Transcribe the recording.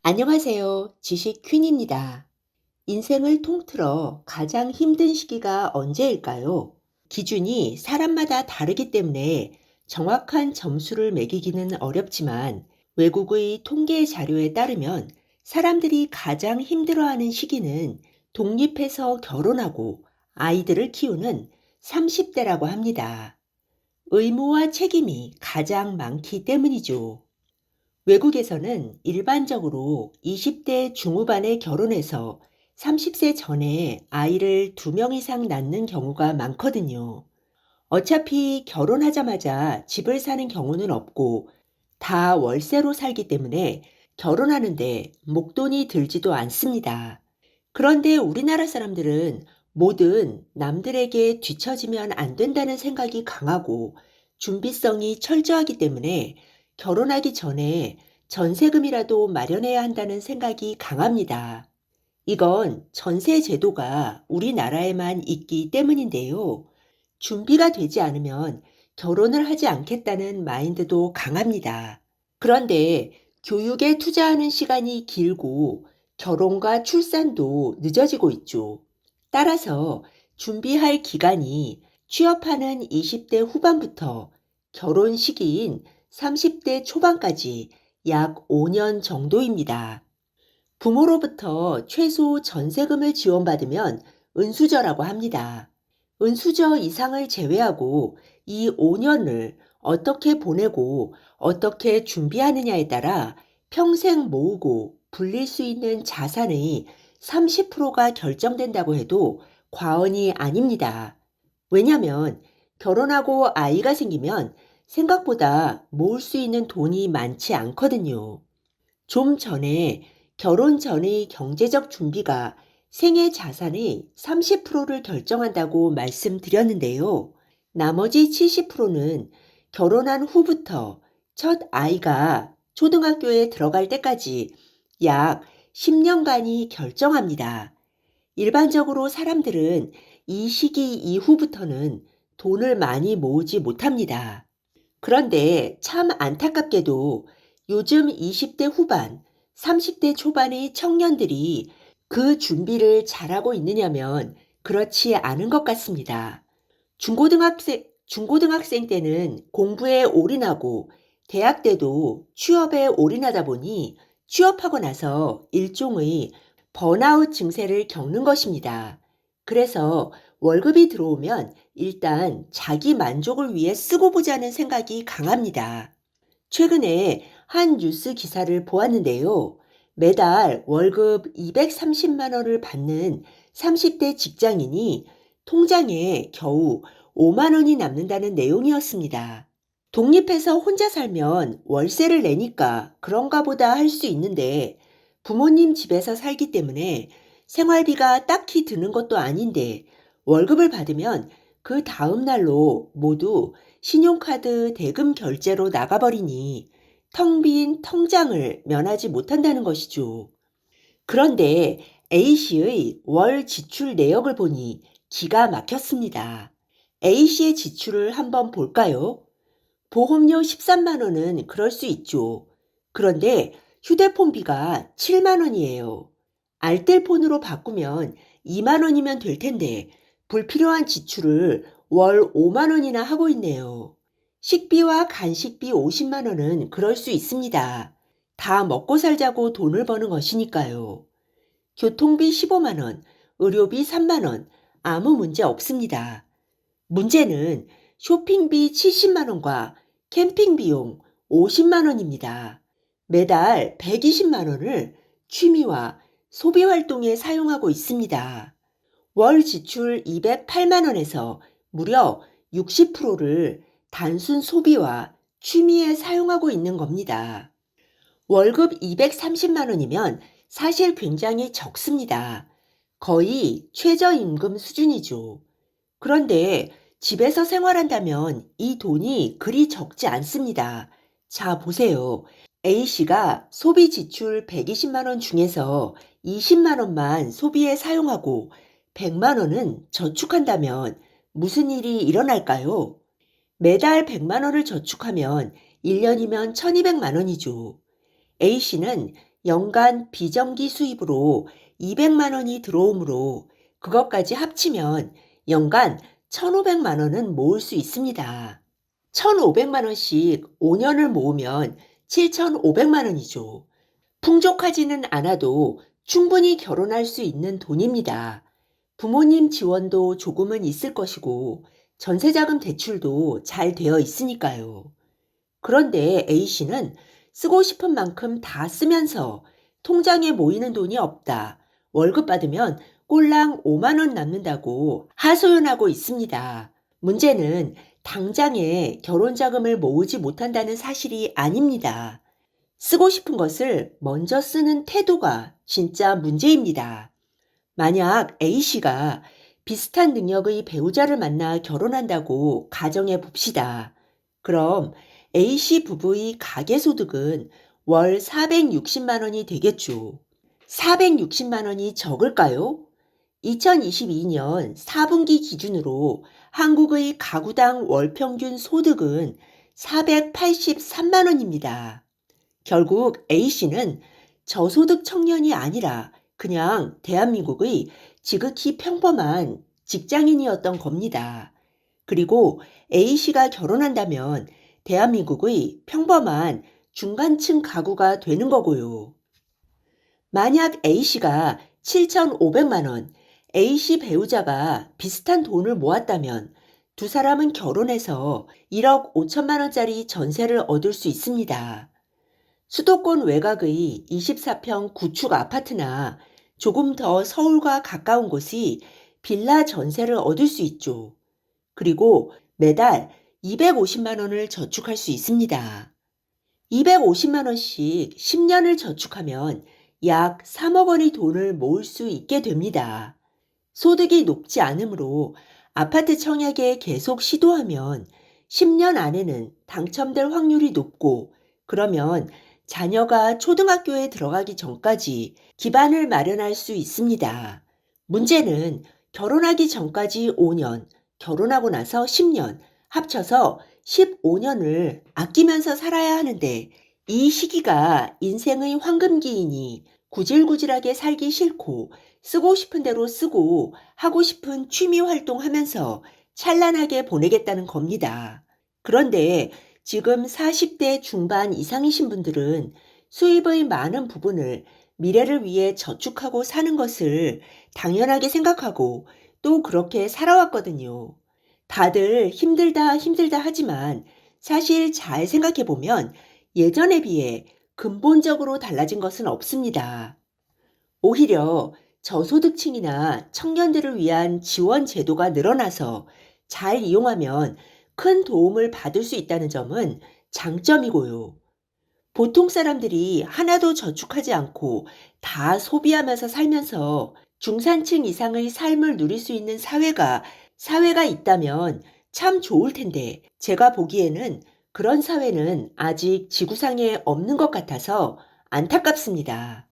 안녕하세요. 지식 퀸입니다. 인생을 통틀어 가장 힘든 시기가 언제일까요? 기준이 사람마다 다르기 때문에 정확한 점수를 매기기는 어렵지만 외국의 통계 자료에 따르면 사람들이 가장 힘들어하는 시기는 독립해서 결혼하고 아이들을 키우는 30대라고 합니다. 의무와 책임이 가장 많기 때문이죠. 외국에서는 일반적으로 20대 중후반에 결혼해서 30세 전에 아이를 2명 이상 낳는 경우가 많거든요. 어차피 결혼하자마자 집을 사는 경우는 없고 다 월세로 살기 때문에 결혼하는데 목돈이 들지도 않습니다. 그런데 우리나라 사람들은 뭐든 남들에게 뒤처지면 안 된다는 생각이 강하고 준비성이 철저하기 때문에 결혼하기 전에 전세금이라도 마련해야 한다는 생각이 강합니다. 이건 전세 제도가 우리나라에만 있기 때문인데요. 준비가 되지 않으면 결혼을 하지 않겠다는 마인드도 강합니다. 그런데 교육에 투자하는 시간이 길고 결혼과 출산도 늦어지고 있죠. 따라서 준비할 기간이 취업하는 20대 후반부터 결혼 시기인 30대 초반까지 약 5년 정도입니다. 부모로부터 최소 전세금을 지원받으면 은수저라고 합니다. 은수저 이상을 제외하고 이 5년을 어떻게 보내고 어떻게 준비하느냐에 따라 평생 모으고 불릴 수 있는 자산의 30%가 결정된다고 해도 과언이 아닙니다. 왜냐하면 결혼하고 아이가 생기면 생각보다 모을 수 있는 돈이 많지 않거든요. 좀 전에 결혼 전의 경제적 준비가 생애 자산의 30%를 결정한다고 말씀드렸는데요. 나머지 70%는 결혼한 후부터 첫 아이가 초등학교에 들어갈 때까지 약 10년간이 결정합니다. 일반적으로 사람들은 이 시기 이후부터는 돈을 많이 모으지 못합니다. 그런데 참 안타깝게도 요즘 20대 후반, 30대 초반의 청년들이 그 준비를 잘하고 있느냐면 그렇지 않은 것 같습니다. 중고등학생 때는 공부에 올인하고 대학 때도 취업에 올인하다 보니 취업하고 나서 일종의 번아웃 증세를 겪는 것입니다. 그래서 월급이 들어오면 일단 자기 만족을 위해 쓰고 보자는 생각이 강합니다. 최근에 한 뉴스 기사를 보았는데요. 매달 월급 230만 원을 받는 30대 직장인이 통장에 겨우 5만 원이 남는다는 내용이었습니다. 독립해서 혼자 살면 월세를 내니까 그런가 보다 할 수 있는데 부모님 집에서 살기 때문에 생활비가 딱히 드는 것도 아닌데 월급을 받으면 그 다음 날로 모두 신용카드 대금 결제로 나가버리니 텅 빈 통장을 면하지 못한다는 것이죠. 그런데 A씨의 월 지출 내역을 보니 기가 막혔습니다. A씨의 지출을 한번 볼까요? 보험료 13만 원은 그럴 수 있죠. 그런데 휴대폰비가 7만 원이에요. 알뜰폰으로 바꾸면 2만 원이면 될 텐데 불필요한 지출을 월 5만 원이나 하고 있네요. 식비와 간식비 50만 원은 그럴 수 있습니다. 다 먹고 살자고 돈을 버는 것이니까요. 교통비 15만 원, 의료비 3만 원, 아무 문제 없습니다. 문제는 쇼핑비 70만 원과 캠핑 비용 50만 원입니다. 매달 120만 원을 취미와 소비 활동에 사용하고 있습니다. 월 지출 208만 원에서 무려 60%를 단순 소비와 취미에 사용하고 있는 겁니다. 월급 230만 원이면 사실 굉장히 적습니다. 거의 최저임금 수준이죠. 그런데 집에서 생활한다면 이 돈이 그리 적지 않습니다. 자, 보세요. A씨가 소비 지출 120만 원 중에서 20만 원만 소비에 사용하고 100만 원은 저축한다면 무슨 일이 일어날까요? 매달 100만 원을 저축하면 1년이면 1200만 원이죠. A씨는 연간 비정기 수입으로 200만 원이 들어오므로 그것까지 합치면 연간 1,500만 원은 모을 수 있습니다. 1,500만 원씩 5년을 모으면 7,500만 원이죠. 풍족하지는 않아도 충분히 결혼할 수 있는 돈입니다. 부모님 지원도 조금은 있을 것이고 전세자금 대출도 잘 되어 있으니까요. 그런데 A씨는 쓰고 싶은 만큼 다 쓰면서 통장에 모이는 돈이 없다. 월급 받으면 꼴랑 5만 원 남는다고 하소연하고 있습니다. 문제는 당장에 결혼자금을 모으지 못한다는 사실이 아닙니다. 쓰고 싶은 것을 먼저 쓰는 태도가 진짜 문제입니다. 만약 A씨가 비슷한 능력의 배우자를 만나 결혼한다고 가정해 봅시다. 그럼 A씨 부부의 가계소득은 월 460만 원이 되겠죠. 460만 원이 적을까요? 2022년 4분기 기준으로 한국의 가구당 월 평균 소득은 483만 원입니다. 결국 A씨는 저소득 청년이 아니라 그냥 대한민국의 지극히 평범한 직장인이었던 겁니다. 그리고 A씨가 결혼한다면 대한민국의 평범한 중간층 가구가 되는 거고요. 만약 A씨가 7,500만 원, A씨 배우자가 비슷한 돈을 모았다면 두 사람은 결혼해서 1억 5천만 원짜리 전세를 얻을 수 있습니다. 수도권 외곽의 24평 구축 아파트나 조금 더 서울과 가까운 곳이 빌라 전세를 얻을 수 있죠. 그리고 매달 250만 원을 저축할 수 있습니다. 250만 원씩 10년을 저축하면 약 3억 원의 돈을 모을 수 있게 됩니다. 소득이 높지 않으므로 아파트 청약에 계속 시도하면 10년 안에는 당첨될 확률이 높고 그러면 자녀가 초등학교에 들어가기 전까지 기반을 마련할 수 있습니다. 문제는 결혼하기 전까지 5년, 결혼하고 나서 10년, 합쳐서 15년을 아끼면서 살아야 하는데 이 시기가 인생의 황금기이니 구질구질하게 살기 싫고 쓰고 싶은 대로 쓰고 하고 싶은 취미 활동하면서 찬란하게 보내겠다는 겁니다. 그런데 지금 40대 중반 이상이신 분들은 수입의 많은 부분을 미래를 위해 저축하고 사는 것을 당연하게 생각하고 또 그렇게 살아왔거든요. 다들 힘들다 힘들다 하지만 사실 잘 생각해 보면 예전에 비해 근본적으로 달라진 것은 없습니다. 오히려 저소득층이나 청년들을 위한 지원 제도가 늘어나서 잘 이용하면 큰 도움을 받을 수 있다는 점은 장점이고요. 보통 사람들이 하나도 저축하지 않고 다 소비하면서 살면서 중산층 이상의 삶을 누릴 수 있는 사회가 있다면 참 좋을 텐데 제가 보기에는 그런 사회는 아직 지구상에 없는 것 같아서 안타깝습니다.